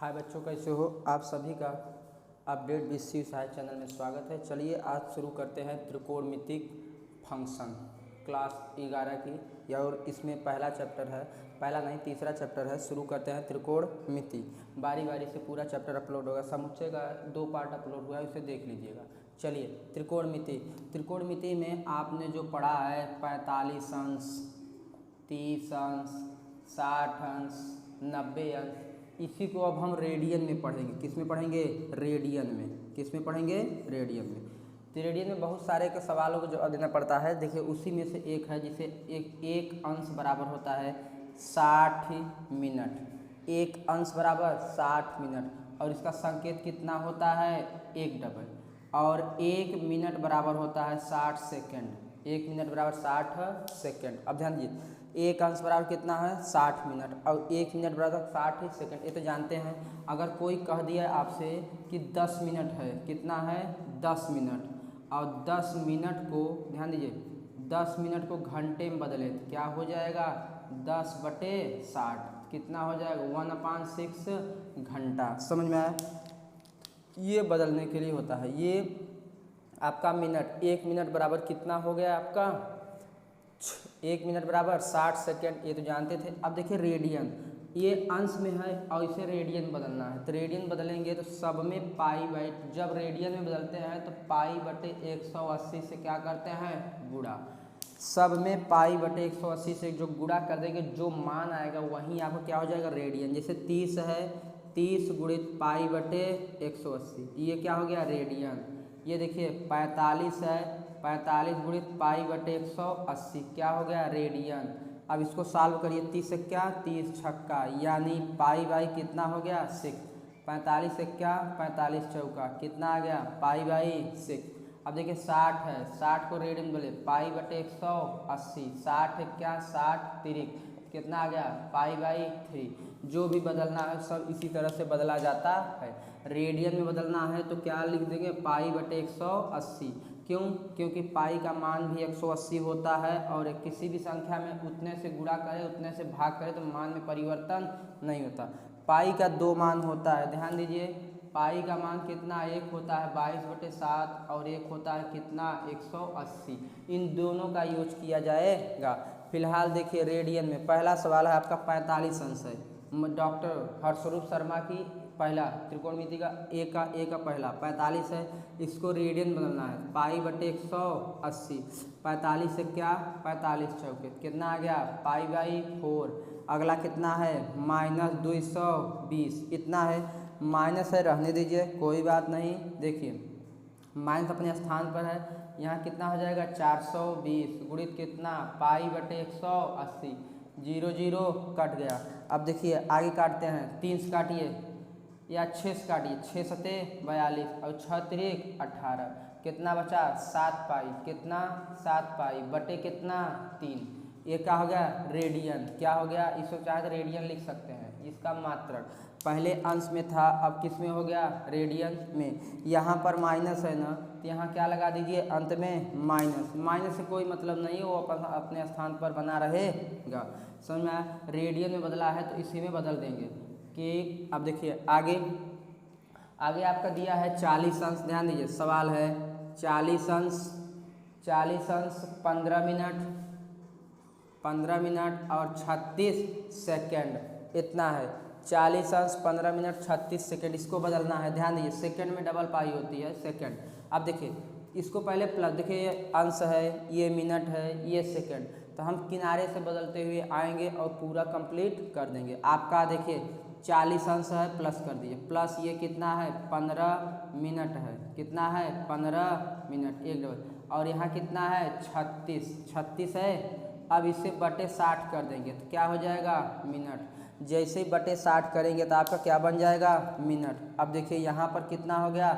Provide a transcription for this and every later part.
हाय बच्चों, कैसे हो आप सभी का अपडेट बीसी सहायक चैनल में स्वागत है। चलिए आज शुरू करते हैं त्रिकोणमितिक फंक्शन क्लास 11 की। और इसमें पहला चैप्टर है, पहला नहीं तीसरा चैप्टर है। शुरू करते हैं त्रिकोणमिति। बारी बारी से पूरा चैप्टर अपलोड होगा, समुच्चय का 2 पार्ट अपलोड हुआ है, उसे देख लीजिएगा। चलिए त्रिकोणमिति। त्रिकोणमिति में आपने जो पढ़ा है 45 अंश, 30 अंश, 60 अंश, 90 अंश, इसी को अब हम रेडियन में पढ़ेंगे। किस में पढ़ेंगे? रेडियन में। किस में पढ़ेंगे? रेडियन में। तो रेडियन में बहुत सारे के सवालों को जवाब देना पड़ता है। देखिए उसी में से एक है जिसे एक अंश बराबर होता है 60 मिनट। एक अंश बराबर 60 मिनट और इसका संकेत कितना होता है? 1 डबल। और 1 मिनट बराबर होता है 60 सेकेंड। 1 मिनट बराबर 60 सेकेंड। अब ध्यान दीजिए, एक अंश बराबर कितना है? 60 मिनट और 1 मिनट बराबर 60 सेकेंड। ये तो जानते हैं। अगर कोई कह दिया आपसे कि 10 मिनट है, कितना है? 10 मिनट। और 10 मिनट को ध्यान दीजिए, 10 मिनट को घंटे में बदले तो क्या हो जाएगा? 10/60 कितना हो जाएगा? 1/6 घंटा। समझ में आया? ये बदलने के लिए होता है। ये आपका मिनट, 1 मिनट बराबर कितना हो गया आपका? 1 मिनट बराबर 60 सेकेंड। ये तो जानते थे। अब देखिए रेडियन, ये अंश में है और इसे रेडियन बदलना है। तो रेडियन बदलेंगे तो सब में पाई बाई, जब रेडियन में बदलते हैं तो पाई/180 से क्या करते हैं? गुणा। सब में पाई/180 से जो गुणा कर देंगे, जो मान आएगा वहीं आपको क्या हो जाएगा? रेडियन। जैसे 30 है, 30 गुणित पाई/180, ये क्या हो गया? रेडियन। ये देखिए 45 है, 45 गुणित पाई/180 क्या हो गया? रेडियन। अब इसको सॉल्व करिए, 30 से क्या? 30 छक्का, यानी पाई बाई कितना हो गया? 6। 45 से क्या? 45 चौका, कितना आ गया? पाई/6। अब देखिए 60 है, 60 को रेडियन बोले पाई/180, 60 है क्या? 60 तिरिक, कितना आ गया? पाई/3। जो भी बदलना है सब इसी तरह से बदला जाता है। रेडियन में बदलना है तो क्या लिख देंगे? पाई/180। क्यों? क्योंकि पाई का मान भी 180 होता है और किसी भी संख्या में उतने से गुणा करें, उतने से भाग करें तो मान में परिवर्तन नहीं होता। पाई का 2 मान होता है, ध्यान दीजिए। पाई का मान कितना? एक होता है 22/7 और एक होता है कितना? 180। इन दोनों का यूज किया जाएगा। फिलहाल देखिए रेडियन में पहला सवाल है आपका 45 अंश है। डॉक्टर हर्षरूप शर्मा की पहला त्रिकोणमिति का ए का पहला 45 है, इसको रेडियन बदलना है। पाई/180, 45 से क्या? 45 चौके, कितना आ गया? पाई/4। अगला कितना है? -220, इतना है। माइनस है, रहने दीजिए, कोई बात नहीं। देखिए माइनस अपने स्थान पर है, यहाँ कितना हो जाएगा? 420 गुणित कितना? पाई/180। 0 0 कट गया। अब देखिए आगे काटते हैं, 3 से काटिए या 6 से काटिए, 6 सते 42 और 6 तिरिक 18, कितना बचा? 7 पाई। कितना? 7 पाई बटे कितना? 3। ये क्या हो गया? रेडियन। क्या हो गया? इसको चाहे तो रेडियन लिख सकते हैं। इसका मात्रक पहले अंश में था, अब किस में हो गया? रेडियन में। यहाँ पर माइनस है ना, तो यहाँ क्या लगा दीजिए? अंत में माइनस। माइनस से कोई मतलब नहीं है, वो अपने स्थान पर बना रहेगा। समझ में आया? रेडियन में बदला है तो इसी में बदल देंगे कि अब देखिए आगे आपका दिया है 40 अंश। ध्यान दीजिए सवाल है 40 अंश, 15 मिनट, 15 मिनट और 36 सेकेंड, इतना है। 40 अंश 15 मिनट 36 सेकेंड, इसको बदलना है। ध्यान दीजिए सेकेंड में डबल पाई होती है सेकेंड। अब देखिए इसको पहले प्लस, देखिए ये अंश है, ये मिनट है, ये सेकेंड, तो हम किनारे से बदलते हुए आएंगे और पूरा कंप्लीट कर देंगे। आपका देखिए 40 अंश है, प्लस कर दीजिए, प्लस ये कितना है? 15 मिनट है, कितना है? 15 मिनट, एक डबल, और यहाँ कितना है? 36 है। अब इसे /60 कर देंगे तो क्या हो जाएगा? मिनट। जैसे ही /60 करेंगे तो आपका क्या बन जाएगा? मिनट। अब देखिए यहाँ पर कितना हो गया?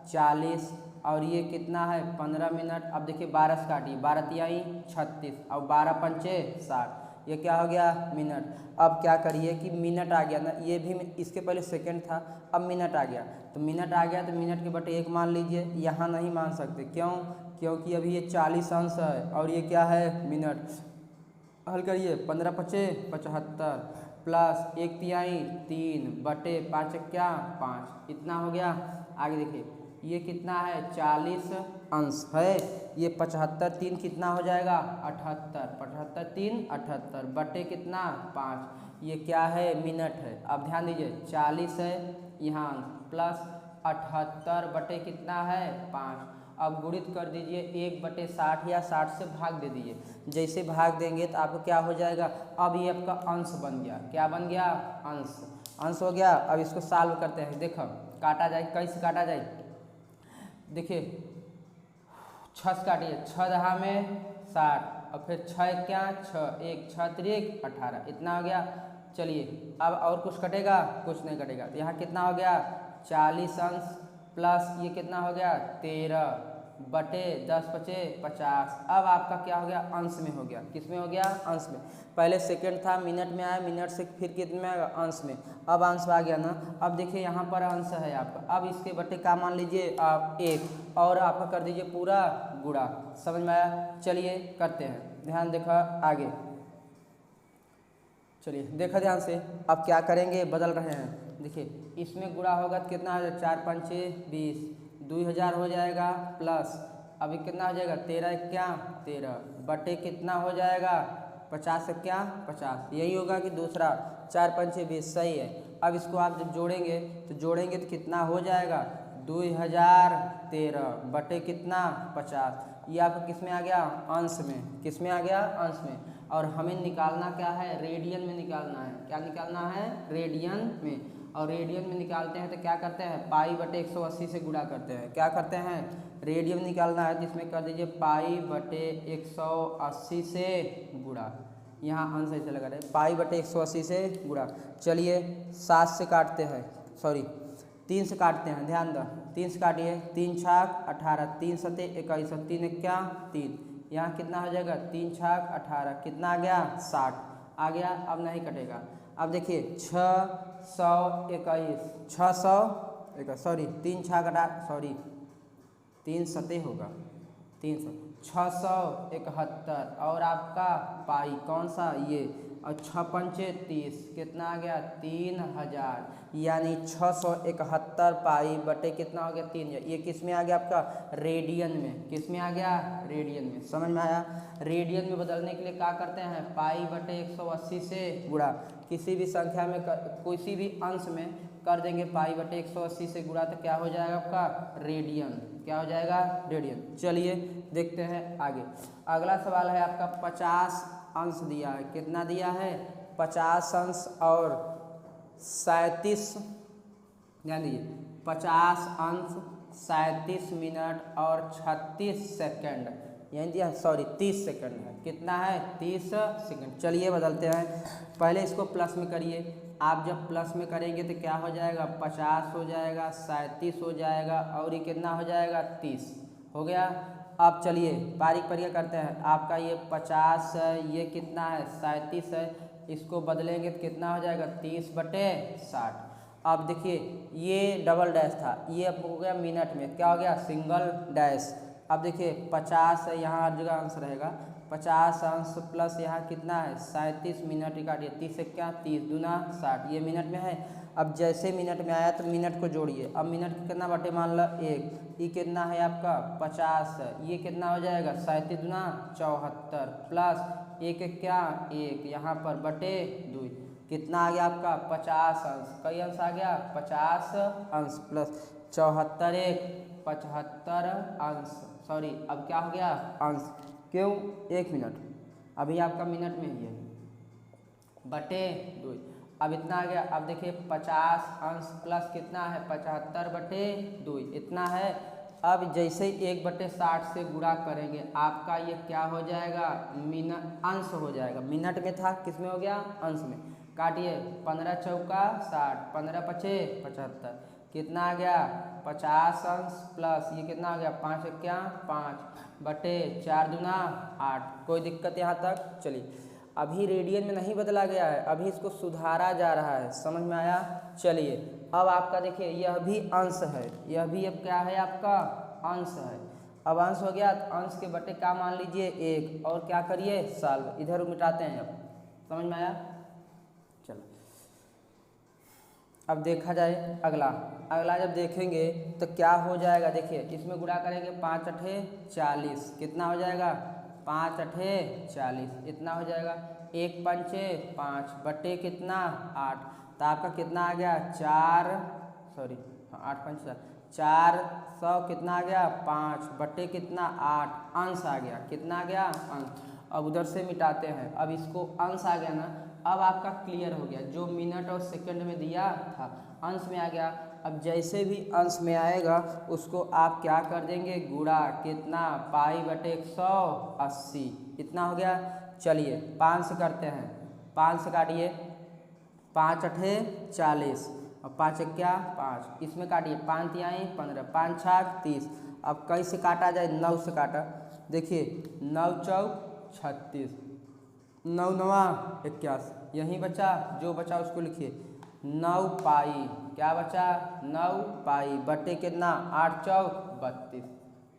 40 और ये कितना है? 15 मिनट। अब देखिए 12 से काटिए, 12 तिहाई 36 और 12 पंचे 60, ये क्या हो गया? मिनट। अब क्या करिए कि मिनट आ गया ना, ये भी इसके पहले सेकंड था, अब मिनट आ गया, तो मिनट आ गया तो मिनट के बटे 1 मान लीजिए। यहाँ नहीं मान सकते, क्यों? क्योंकि अभी ये 40 अंश है और ये क्या है? मिनट। हल करिए, 15 × 5 = 75, प्लस 1/3 3 बटे 5 क्या 5, इतना हो गया। आगे देखिए ये कितना है 40 अंश है, ये 75 3 कितना हो जाएगा 78, 75 3 78 बटे कितना 5, ये क्या है मिनट है। अब ध्यान दीजिए 40 है यहाँ प्लस 78 बटे कितना है 5। अब गुणित कर दीजिए 1/60 या 60 से भाग दे दीजिए। जैसे भाग देंगे तो आपको क्या हो जाएगा, अब ये आपका अंश बन गया। क्या बन गया अंश, अंश हो गया। अब इसको सॉल्व करते हैं। देखो काटा जाए, कैसे काटा जाए, देखिए 6 से काटिए, 6 दहा में 60 और फिर 6 क्या 6 1 6 3 18, इतना हो गया। चलिए अब और कुछ कटेगा, कुछ नहीं कटेगा। तो यहाँ कितना हो गया 40 अंश प्लस ये कितना हो गया 13 बटे 10 बचे 50। अब आपका क्या हो गया अंश में हो गया। किस में हो गया अंश में। पहले सेकंड था मिनट में आया, मिनट से फिर कितने में आएगा अंश में। अब अंश आ गया ना। अब देखिए यहाँ पर अंश है आपका, अब इसके बटे का मान लीजिए आप 1 और आपका कर दीजिए पूरा गुणा। समझ में आया। चलिए करते हैं, ध्यान देखा आगे। चलिए देखा ध्यान से। अब क्या करेंगे, बदल रहे हैं। देखिए इसमें गुणा होगा तो कितना हो जाएगा 4 5 20, 2000 हो जाएगा प्लस अभी कितना हो जाएगा 13 क्या 13 बटे कितना हो जाएगा 50 क्या 50। यही होगा कि दूसरा 4 5 20 सही है। अब इसको आप जब जोड़ेंगे तो कितना हो जाएगा 2013 बटे कितना 50। ये आपका किस में आ गया अंश में। किस में आ गया अंश में। और हमें निकालना क्या है रेडियन में निकालना है। क्या निकालना है रेडियन में। और रेडियन में निकालते हैं तो क्या करते हैं पाई बटे 180 से गुणा करते हैं। क्या करते हैं रेडियन निकालना है जिसमें कर दीजिए पाई बटे 180 से गुणा। यहाँ अंश ऐसे लगा रहे पाई बटे 180 से गुणा। चलिए 7 से काटते हैं, सॉरी 3 से काटते हैं, ध्यान दो 3 से काटिए। 3 छाक 18, 3 सते 21, 3 क्या 3। यहाँ कितना हो जाएगा 3 छाक 18, कितना आ गया 60 आ गया। अब नहीं कटेगा। अब देखिए 621, 601 सॉरी 3 छाक 18 सॉरी 3 सते होगा 300 671 और आपका पाई कौन सा ये और 6 पंचे 30 कितना आ गया 3000, यानी 671 पाई बटे कितना हो गया 3000। ये किस में आ गया आपका रेडियन में। किस में आ गया रेडियन में। समझ में आया। रेडियन में बदलने के लिए क्या करते हैं पाई बटे 180 से गुणा। किसी भी संख्या में किसी भी अंश में कर देंगे पाई बटे 180 से गुणा तो क्या हो जाएगा आपका रेडियन। क्या हो जाएगा रेडियन। चलिए देखते हैं आगे। अगला सवाल है आपका 50 अंश दिया है। कितना दिया है 50 अंश और 37, ध्यान दीजिए 50 अंश 37 मिनट और 36 सेकंड, यानी दिया सॉरी 30 सेकंड है। कितना है 30 सेकंड। चलिए बदलते हैं। पहले इसको प्लस में करिए। आप जब प्लस में करेंगे तो क्या हो जाएगा 50 हो जाएगा 37 हो जाएगा और ये कितना हो जाएगा 30 हो गया। अब चलिए बारीक बारीक करते हैं। आपका ये 50 है, ये कितना है 37 है, इसको बदलेंगे तो कितना हो जाएगा 30 बटे 60। अब देखिए ये डबल डैश था, ये अब हो गया मिनट में, क्या हो गया सिंगल डैश। अब देखिए 50 है, यहाँ हर जगह अंश रहेगा। 50 अंश प्लस यहाँ कितना है 37 मिनट काटिए 30 से क्या 30 दूना 60, ये मिनट में है। अब जैसे मिनट में आया तो मिनट को जोड़िए। अब मिनट के कितना बटे मान लो 1, ये कितना है आपका 50 है, ये कितना हो जाएगा 37 दूना 74 प्लस 1 क्या 1 यहाँ पर बटे 2, कितना आ गया आपका 50 अंश। कई अंश आ गया 50 अंश प्लस 74 1 75 अंश, सॉरी अब क्या हो गया अंश। क्यों 1 मिनट, अभी आपका मिनट में ही है बटे 2। अब इतना आ गया। अब देखिए 50 अंश प्लस कितना है 75 बटे 2 इतना है। अब जैसे 1/60 से गुणा करेंगे आपका ये क्या हो जाएगा मिनट अंश हो जाएगा। मिनट में था, किस में हो गया अंश में। काटिए 15 चौका 60, 15 पचे 75, कितना आ गया 50 अंश प्लस ये कितना आ गया 5 क्या 5 बटे 4 दूना 8। कोई दिक्कत यहाँ तक। चलिए अभी रेडियन में नहीं बदला गया है, अभी इसको सुधारा जा रहा है। समझ में आया। चलिए अब आपका देखिए यह भी अंश है, यह भी अब क्या है आपका अंश है। अब अंश हो गया तो अंश के बटे का मान लीजिए 1 और क्या करिए सॉल्व, इधर मिटाते हैं। अब समझ में आया। चलो अब देखा जाए अगला अगला जब देखेंगे तो क्या हो जाएगा, देखिए इसमें गुणा करेंगे 5 अठे 40, कितना हो जाएगा 5 अठे 40, इतना हो जाएगा। 1 पंचे 5 बटे कितना 8, तो आपका कितना आ गया 8 पंच 400, कितना आ गया 5 बटे कितना 8, अंश आ गया, कितना आ गया अंश। अब उधर से मिटाते हैं, अब इसको अंश आ गया ना, अब आपका क्लियर हो गया, जो मिनट और सेकंड में दिया था अंश में आ गया। अब जैसे भी अंश में आएगा उसको आप क्या कर देंगे गुणा, कितना पाई बटे 180, इतना हो गया। चलिए 5 से करते हैं, 5 से काटिए, 5 अठे 40 और 5 क्या 5, इसमें काटिए 5 तिहाई 15, 5 छाक 30। अब कैसे काटा जाए, 9 से काटा, देखिए 9 चौक 36, 9 नवा 81, यहीं बचा, जो बचा उसको लिखिए 9 पाई, क्या बचा 9 पाई बटे कितना 8 चौक 32,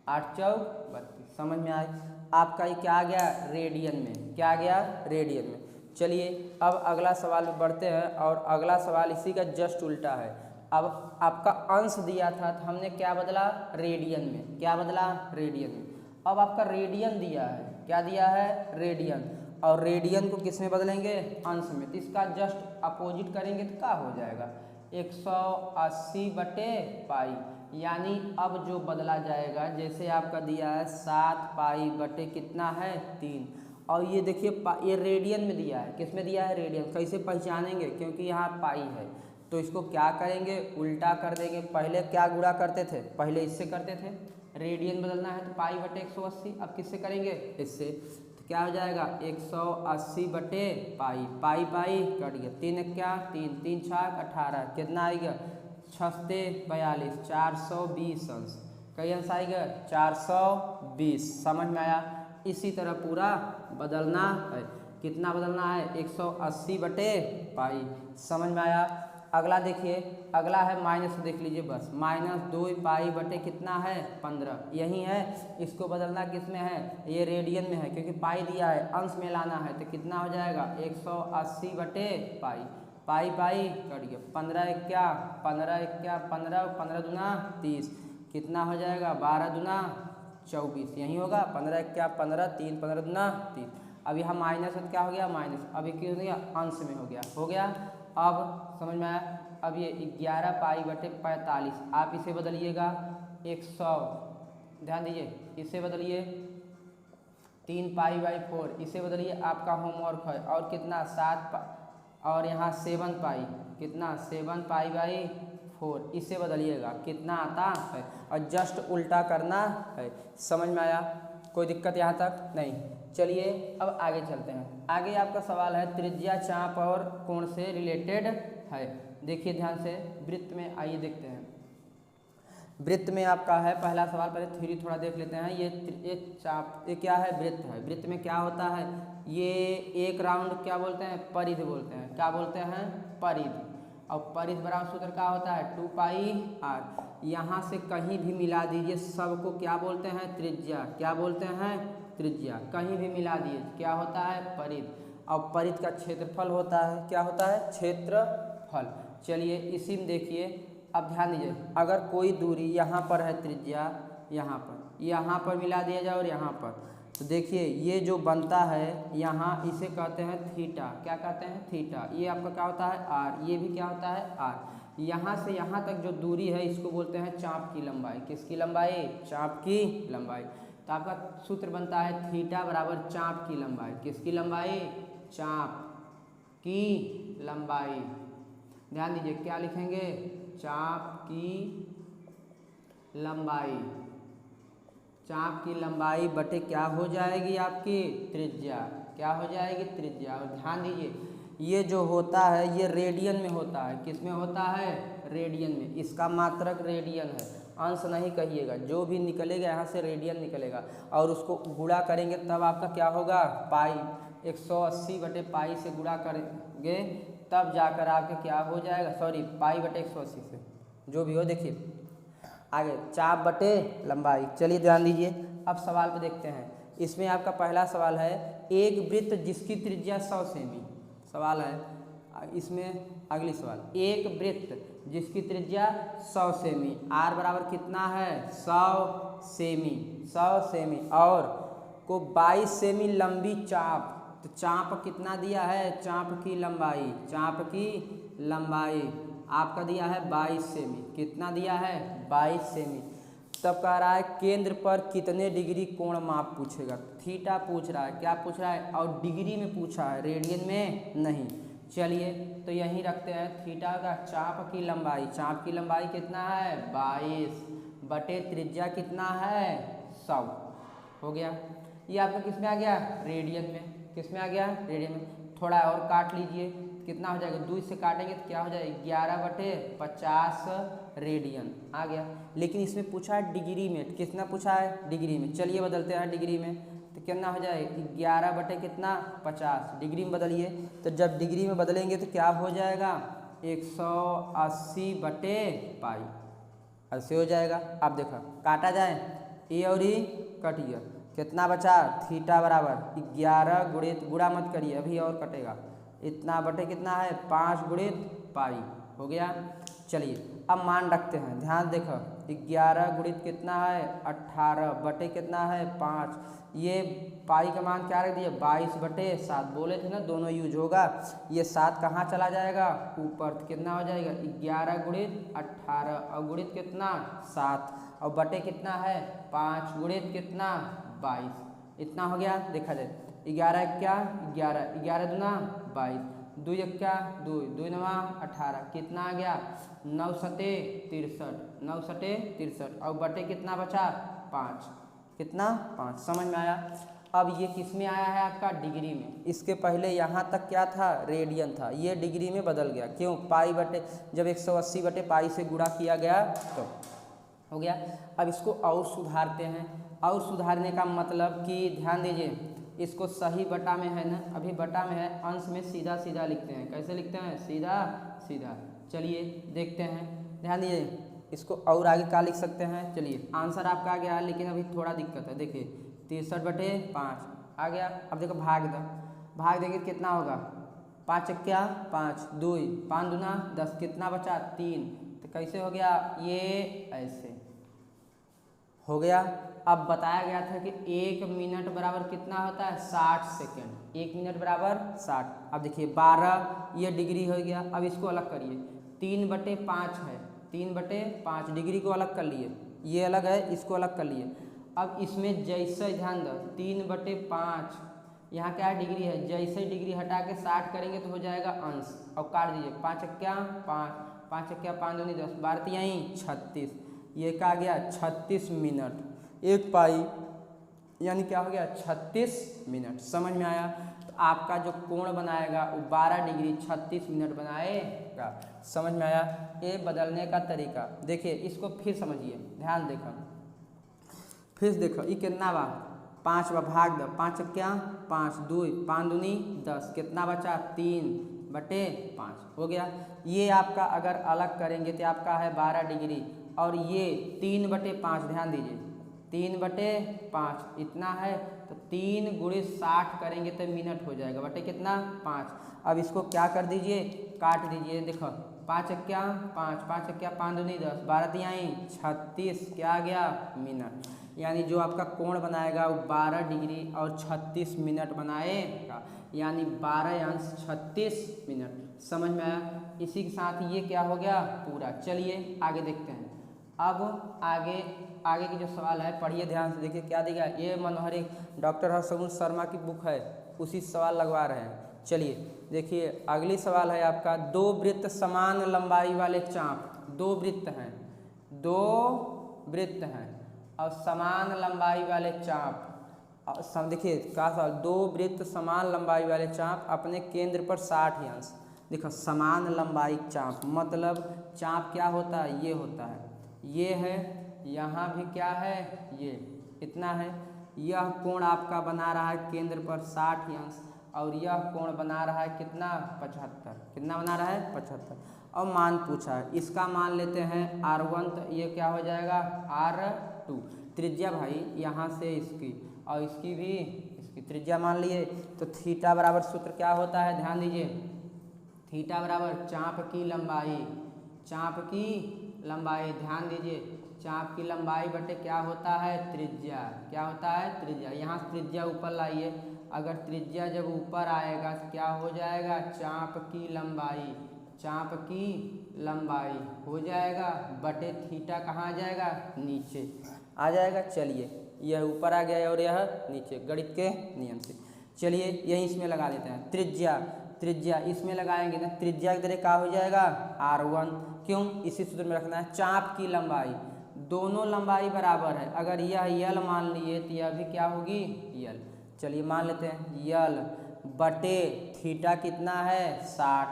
8 चौक 32। समझ में आए आपका ये क्या आ गया रेडियन में, क्या आ गया रेडियन में। चलिए अब अगला सवाल में बढ़ते हैं और अगला सवाल इसी का जस्ट उल्टा है। अब आपका अंश दिया था तो हमने क्या बदला रेडियन में, क्या बदला रेडियन में। अब आपका रेडियन दिया है, क्या दिया है रेडियन, और रेडियन को किस में बदलेंगे अंश में, तो इसका जस्ट अपोजिट करेंगे तो क्या हो जाएगा 180 बटे पाई, यानी अब जो बदला जाएगा जैसे आपका दिया है 7 पाई बटे कितना है 3, और ये देखिए ये रेडियन में दिया है, किस में दिया है रेडियन। कैसे पहचानेंगे, क्योंकि यहाँ पाई है तो इसको क्या करेंगे उल्टा कर देंगे। पहले क्या गुणा करते थे, पहले इससे करते थे, रेडियन बदलना है तो पाई बटे 180, अब किससे करेंगे इससे, तो क्या हो जाएगा 180 बटे पाई, पाई पाई कट गया, 3 क्या 3, 3 छाक 18, कितना आएगा 6 42, 420 अंश, कई अंश आएगा 420। समझ में आया। इसी तरह पूरा बदलना है, कितना बदलना है 180 बटे पाई। समझ में आया। अगला देखिए, अगला है माइनस, देख लीजिए बस, -2 पाई बटे कितना है 15, यही है। इसको बदलना किस में है, ये रेडियन में है, क्योंकि पाई दिया है अंश में लाना है, तो कितना हो जाएगा 180 बटे पाई, पाई पाई कट गया, 15 क्या 15 क्या 15, 15 दूना 30, कितना हो जाएगा 12 दूना 24, यही होगा 15 क्या 15, 3 15 दूना 30। अब यहाँ माइनस है तो क्या हो गया माइनस, अब ये क्यों हो गया अंश में हो गया। अब समझ में आया। अब ये 11 पाई बटे 45, आप इसे बदलिएगा 100, ध्यान दीजिए इसे बदलिए 3 पाई बाई 4, इसे बदलिए, आपका होमवर्क है। और कितना 7 और यहाँ 7 पाई, कितना 7 पाई बाई 4, इसे बदलिएगा, कितना आता है, और जस्ट उल्टा करना है। समझ में आया, कोई दिक्कत यहाँ तक नहीं। चलिए अब आगे चलते हैं। आगे आपका सवाल है त्रिज्या चाप और कोण से रिलेटेड है। देखिए ध्यान से, वृत्त में आइए देखते हैं। वृत्त में आपका है पहला सवाल, पहले थ्योरी थोड़ा देख लेते हैं। ये चाप, ये क्या है वृत्त है। वृत्त में क्या होता है, ये एक राउंड क्या बोलते हैं परिधि बोलते हैं, क्या बोलते हैं परिधि। और परिधि बराबर सूत्र क्या होता है 2 पाई r। यहाँ से कहीं भी मिला दीजिए, सबको क्या बोलते हैं त्रिज्या, क्या बोलते हैं त्रिज्या, कहीं भी मिला दिए क्या होता है परिधि। और परिधि का क्षेत्रफल होता है, क्या होता है क्षेत्रफल। चलिए इसी में देखिए, अब ध्यान दीजिए, अगर कोई दूरी यहाँ पर है त्रिज्या, यहाँ पर मिला दिया जाए और यहाँ पर, तो देखिए ये जो बनता है यहाँ इसे कहते हैं थीटा, क्या कहते हैं थीटा। ये आपका क्या होता है r, ये भी क्या होता है r। यहाँ से यहाँ तक जो दूरी है इसको बोलते हैं चाप की लंबाई। किसकी लंबाई, चाप की लंबाई। तो आपका सूत्र बनता है थीटा बराबर चाप की लंबाई। किसकी लंबाई, चाप की लंबाई। ध्यान दीजिए क्या लिखेंगे, चाप की लंबाई, चाप की लंबाई बटे क्या हो जाएगी आपकी त्रिज्या, क्या हो जाएगी त्रिज्या। और ध्यान दीजिए ये जो होता है ये रेडियन में होता है, किस में होता है रेडियन में। इसका मात्रक रेडियन है, अंश नहीं कहिएगा, जो भी निकलेगा यहाँ से रेडियन निकलेगा। और उसको गुणा करेंगे तब आपका क्या होगा पाई, 180 बटे पाई से गुणा करेंगे तब जाकर आपके क्या हो जाएगा, सॉरी पाई बटे 180 से, जो भी हो। देखिए आगे चाप बटे लंबाई। चलिए ध्यान दीजिए, अब सवाल पे देखते हैं। इसमें आपका पहला सवाल है, एक वृत्त जिसकी त्रिज्या 100 सेमी। सवाल है इसमें अगली सवाल, एक वृत्त जिसकी त्रिज्या 100 सेमी, आर बराबर कितना है 100 सेमी, 100 सेमी और को 22 सेमी लंबी चाप, तो चाप कितना दिया है, चाप की लंबाई, चाप की लंबाई आपका दिया है 22 सेमी, कितना दिया है 22 सेमी। तब कह रहा है केंद्र पर कितने डिग्री कोण माप पूछेगा, थीटा पूछ रहा है, क्या पूछ रहा है, और डिग्री में पूछा है, रेडियन में नहीं। चलिए तो यहीं रखते हैं थीटा का, चाप की लंबाई, चाप की लंबाई कितना है 22 बटे त्रिज्या कितना है 100, हो गया। ये आपका किस में आ गया, रेडियन में, किस में आ गया, रेडियन में। थोड़ा और काट लीजिए, कितना हो जाएगा, 2 से काटेंगे तो क्या हो जाएगा 11/50 रेडियन आ गया। लेकिन इसमें पूछा है डिग्री में, कितना पूछा है डिग्री में। चलिए बदलते हैं डिग्री में, तो कितना हो जाएगा 11/50 डिग्री में बदलिए। तो जब डिग्री में बदलेंगे तो क्या हो जाएगा 180/पाई, ऐसे हो जाएगा। अब देखो काटा जाए, ए और ई कट गया, कितना बचा थीटा बराबर 11 गुणित, गुणा मत करिए अभी और कटेगा, इतना बटे कितना है 5 गुणित पाई, हो गया। चलिए अब मान रखते हैं, ध्यान देखो 11 गुणित कितना है 18 बटे कितना है 5, ये पाई का मान क्या रख दिया 22/7, बोले थे ना दोनों यूज होगा। ये 7 कहाँ चला जाएगा ऊपर, तो कितना हो जाएगा 11 गुणित 18 और गुणित कितना 7 और बटे कितना है 5 गुणित कितना 22, इतना हो गया। देखा जाए 11 क्या 11, 11 दूना 22, 2 क्या 2, 2 नवा 18, कितना आ गया 9 सते 63, 9 सते 63 और बटे कितना बचा 5, कितना 5, समझ में आया। अब ये किस में आया है आपका डिग्री में, इसके पहले यहाँ तक क्या था रेडियन था, ये डिग्री में बदल गया, क्यों पाई बटे, जब 180/पाई से गुणा किया गया तो हो गया। अब इसको और सुधारते हैं, और सुधारने का मतलब कि ध्यान दीजिए, इसको सही बटा में है ना, अभी बटा में है, अंश में सीधा सीधा लिखते हैं, कैसे लिखते हैं सीधा सीधा। चलिए देखते हैं, ध्यान दीजिए, इसको और आगे क्या लिख सकते हैं। चलिए आंसर आपका आ गया, लेकिन अभी थोड़ा दिक्कत है, देखिए 63/5 आ गया। अब देखो भाग दो, भाग देंगे कितना होगा 5 क्या 5, 2 5 दूना 10, कितना बचा 3, तो कैसे हो गया ये ऐसे हो गया। अब बताया गया था कि 1 मिनट बराबर कितना होता है 60 सेकेंड, 1 मिनट बराबर 60। अब देखिए 12 ये डिग्री हो गया। अब इसको अलग करिए, 3/5 है, 3/5 डिग्री को अलग कर लिए, ये अलग है, इसको अलग कर लिए। अब इसमें जैसे ध्यान दो 3/5 यहाँ क्या डिग्री है, जैसे डिग्री हटा के 60 करेंगे तो हो जाएगा अंश, और काट दीजिए 5 क्या 5, 5 क्या 5 दूनी 10, 12 यहीं 36, ये क्या गया 36 मिनट, 1 पाई यानी क्या हो गया 36 मिनट। समझ में आया। तो आपका जो कोण बनाएगा वो 12 डिग्री 36 मिनट बनाएगा। समझ में आया। ये बदलने का तरीका देखिए, इसको फिर समझिए, ध्यान देखो, फिर देखो ये कितना बा 5 बा, भाग दो 5 क्या 5, 2 5 दूनी 10, कितना बचा 3/5 हो गया। ये आपका अगर अलग करेंगे तो आपका है 12 डिग्री, और ये 3/5, ध्यान दीजिए 3/5 इतना है, तो 3 गुणित 60 करेंगे तो मिनट हो जाएगा, बटे कितना 5। अब इसको क्या कर दीजिए काट दीजिए, देखो 5 क्या 5, 5 क्या 5 दूनी 10, 12 तिहाई 36 क्या आ गया मिनट। यानी जो आपका कोण बनाएगा वो 12 डिग्री और 36 मिनट बनाएगा, यानी 12 अंश 36 मिनट। समझ में आया। इसी के साथ ये क्या हो गया पूरा। चलिए आगे देखते हैं। अब आगे की जो सवाल है पढ़िए ध्यान से, देखिए क्या दिया। ये मनोहरी डॉक्टर हर्षवर्धन शर्मा की बुक है, उसी सवाल लगवा रहे हैं। चलिए देखिए अगली सवाल है आपका, 2 वृत्त समान लंबाई वाले चाप, 2 वृत्त हैं, 2 वृत्त हैं और समान लंबाई वाले चाप। देखिए क्या सवाल, 2 वृत्त समान लंबाई वाले चाप अपने केंद्र पर 60 अंश। देखो समान लंबाई चाप मतलब चाप क्या होता है, ये होता है, ये है, यहाँ भी क्या है ये इतना है। यह कोण आपका बना रहा है केंद्र पर 60 अंश, और यह कोण बना रहा है कितना 75, कितना बना रहा है 75। और मान पूछा है, इसका मान लेते हैं R1, तो ये क्या हो जाएगा R2 त्रिज्या भाई यहाँ से इसकी और इसकी भी, इसकी त्रिज्या मान लिए। तो थीटा बराबर सूत्र क्या होता है, ध्यान दीजिए थीटा बराबर चाप की लंबाई, चाप की लंबाई, ध्यान दीजिए चाप की लंबाई बटे क्या होता है, त्रिज्या। क्या होता है, त्रिज्या। यहाँ त्रिज्या ऊपर लाइए, अगर त्रिज्या जब ऊपर आएगा तो क्या हो जाएगा, चाप की लंबाई, चाप की लंबाई हो जाएगा बटे थीटा कहाँ आ जाएगा, नीचे आ जाएगा। चलिए यह ऊपर आ गया और यह नीचे, गणित के नियम से। चलिए यही इसमें लगा देते हैं, त्रिज्या, त्रिज्या इसमें लगाएंगे ना, त्रिज्या की तरह क्या हो जाएगा, r1। क्यों, इसी सूत्र में रखना है। चाप की लंबाई, दोनों लंबाई बराबर है, अगर यह यल मान लिए तो यह भी क्या होगी, यल। चलिए मान लेते हैं यल बटे थीटा कितना है, 60,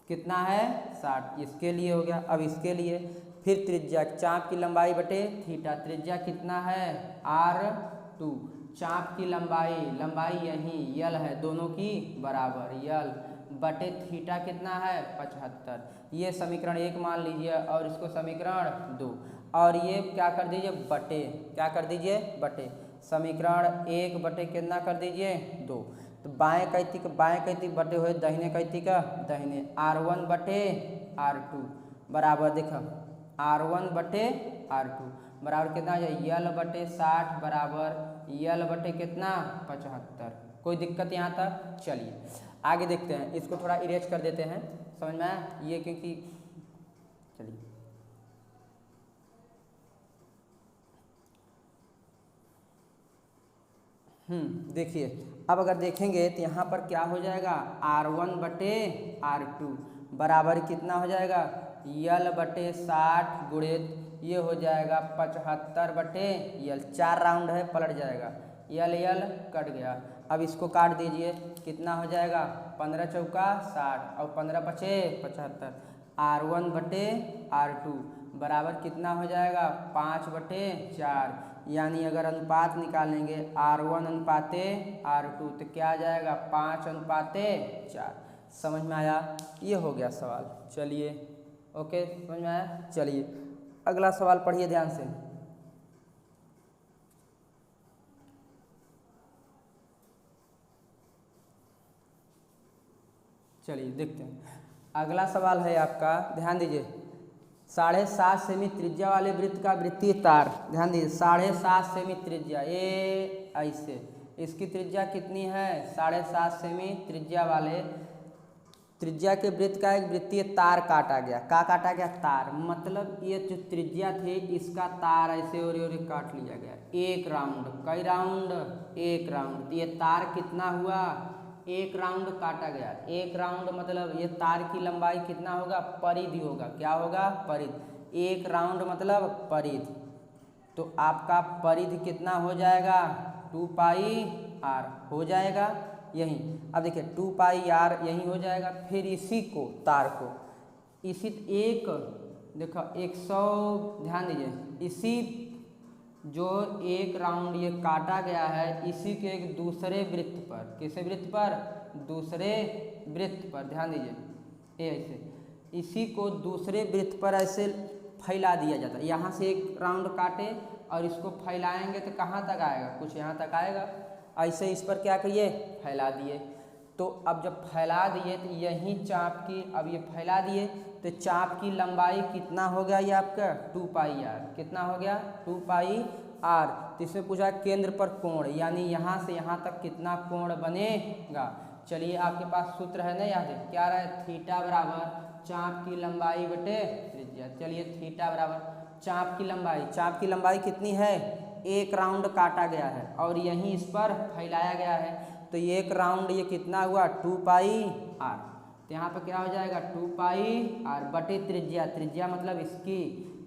कितना है, 60। इसके लिए हो गया। अब इसके लिए फिर त्रिज्या, चाप की लंबाई बटे थीटा, त्रिज्या कितना है, r2। चाप की लंबाई, लंबाई यही यल है, दोनों की बराबर, यल बटे थीटा कितना है, 75। ये समीकरण 1 मान लीजिए और इसको समीकरण 2, और ये क्या कर दीजिए, बटे, क्या कर दीजिए, बटे। समीकरण 1 बटे कितना कर दीजिए, 2। तो बाएं कैतिक बाएं कैतिक बटे हुए दाहिने कैतिक दाहिने, r1 बटे r2 बराबर, देखो r1 बटे r2 बराबर कितना है, यल बटे 60 बराबर यल बटे कितना, 75। कोई दिक्कत यहाँ तक। चलिए आगे देखते हैं, इसको थोड़ा इरेज कर देते हैं, समझ में आया ये, क्योंकि चलिए देखिए अब अगर देखेंगे तो यहाँ पर क्या हो जाएगा, r1 बटे r2 बराबर कितना हो जाएगा, यल बटे 60 गुणित ये हो जाएगा 75 बटे यल, 4 राउंड है पलट जाएगा, यल यल कट गया। अब इसको काट दीजिए, कितना हो जाएगा, 15 चौका 60 और 15 पचे 75, r1 बटे r2 बराबर कितना हो जाएगा, 5 बटे 4। यानी अगर अनुपात निकालेंगे r1 अनुपाते r2 तो क्या आ जाएगा, 5 अनुपाते 4। समझ में आया, ये हो गया सवाल। चलिए ओके, समझ में आया। चलिए अगला सवाल पढ़िए ध्यान से। चलिए देखते हैं, अगला सवाल है आपका, ध्यान दीजिए। 7.5 सेमी त्रिज्या वाले वृत्त का वृत्तीय तार, ध्यान दीजिए 7.5 सेमी त्रिज्या, ये ऐसे, इसकी त्रिज्या कितनी है, 7.5 सेमी त्रिज्या वाले त्रिज्या के वृत्त का एक वृत्तीय तार काटा गया। का काटा गया, तार, मतलब ये जो त्रिज्या थे इसका तार ऐसे और काट लिया गया, एक राउंड। कई राउंड, एक राउंड। तो ये तार कितना हुआ, एक राउंड काटा गया। एक राउंड मतलब ये तार की लंबाई कितना होगा, परिधि होगा, क्या होगा, परिधि। एक राउंड मतलब परिधि, तो आपका परिधि कितना हो जाएगा, 2 पाई r हो जाएगा यही। अब देखिए 2 पाई r यही हो जाएगा। फिर इसी को, तार को, इसी एक देखो 100, ध्यान दीजिए, इसी जो एक राउंड ये काटा गया है इसी के एक दूसरे वृत्त पर, किसे वृत्त पर, दूसरे वृत्त पर, ध्यान दीजिए ऐसे, इसी को दूसरे वृत्त पर ऐसे फैला दिया जाता है। यहाँ से एक राउंड काटे और इसको फैलाएंगे तो कहाँ तक आएगा, कुछ यहाँ तक आएगा। ऐसे इस पर क्या करिए, फैला दिए। तो अब जब फैला दिए तो यही चाप की, अब ये फैला दिए तो चाप की लंबाई कितना हो गया, ये आपका 2 पाई r, कितना हो गया, 2 पाई r। तो इसमें पूछा केंद्र पर कोण, यानी यहाँ से यहाँ तक कितना कोण बनेगा। चलिए आपके पास सूत्र है ना, याद है क्या रहा है, थीटा बराबर चाप की लंबाई बटे त्रिज्या। चलिए थीटा बराबर चाप की लंबाई, चाप की लंबाई कितनी है, एक राउंड काटा गया है और यहीं इस पर फैलाया गया है, तो ये एक राउंड ये कितना हुआ, 2 पाई r। तो यहाँ पर क्या हो जाएगा, 2 पाई r बटे त्रिज्या, त्रिज्या मतलब इसकी,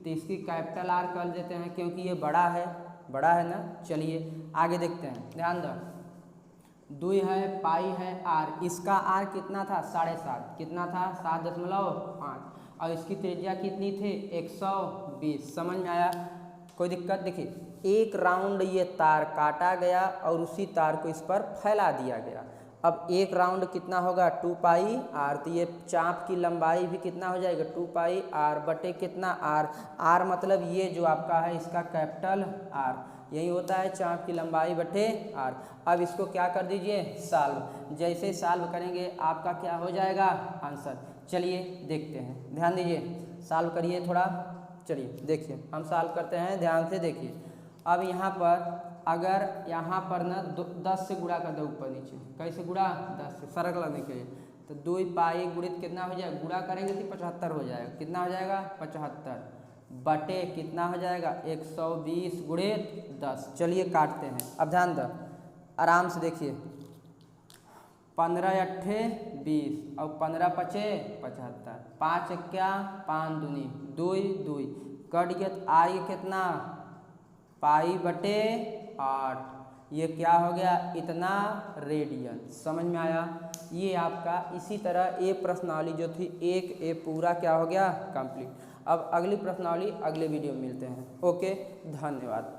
तो इसकी कैपिटल R कर देते हैं क्योंकि ये बड़ा है, बड़ा है ना। चलिए आगे देखते हैं, ध्यान दो, 2 है, पाई है r, इसका r कितना था, 7.5, कितना था, 7.5, और इसकी त्रिज्या कितनी थी, 120। समझ में आया, कोई दिक्कत। देखिए एक राउंड ये तार काटा गया और उसी तार को इस पर फैला दिया गया। अब एक राउंड कितना होगा, 2 पाई r, तो ये चाप की लंबाई भी कितना हो जाएगा, 2 पाई r बटे कितना r, r मतलब ये जो आपका है इसका कैपिटल R। यही होता है चाप की लंबाई बटे आर। अब इसको क्या कर दीजिए, सॉल्व। जैसे सॉल्व करेंगे आपका क्या हो जाएगा, आंसर। चलिए देखते हैं, ध्यान दीजिए, सॉल्व करिए थोड़ा। चलिए देखिए, हम सॉल्व करते हैं, ध्यान से देखिए। अब यहाँ पर अगर यहाँ पर ना 10 से गुणा कर दो ऊपर नीचे, कैसे गुणा, 10 से सरक लगने के लिए, तो 2 पाई गुणित कितना हो जाएगा, गुणा करेंगे तो 75 हो जाएगा। कितना हो जाएगा, 75 बटे कितना हो जाएगा, 120 गुणित 10। चलिए काटते हैं। अब ध्यान दो, आराम से देखिए, 15 अट्ठे 20 और 15 पचे 75, 5 क्या 5 दूनी 2 2 कट गया, तो आगे कितना, पाई बटे 8। ये क्या हो गया, इतना रेडियन। समझ में आया। ये आपका इसी तरह ए प्रश्नावली जो थी, एक ए पूरा क्या हो गया, कंप्लीट। अब अगली प्रश्नावली अगले वीडियो में मिलते हैं। ओके, धन्यवाद।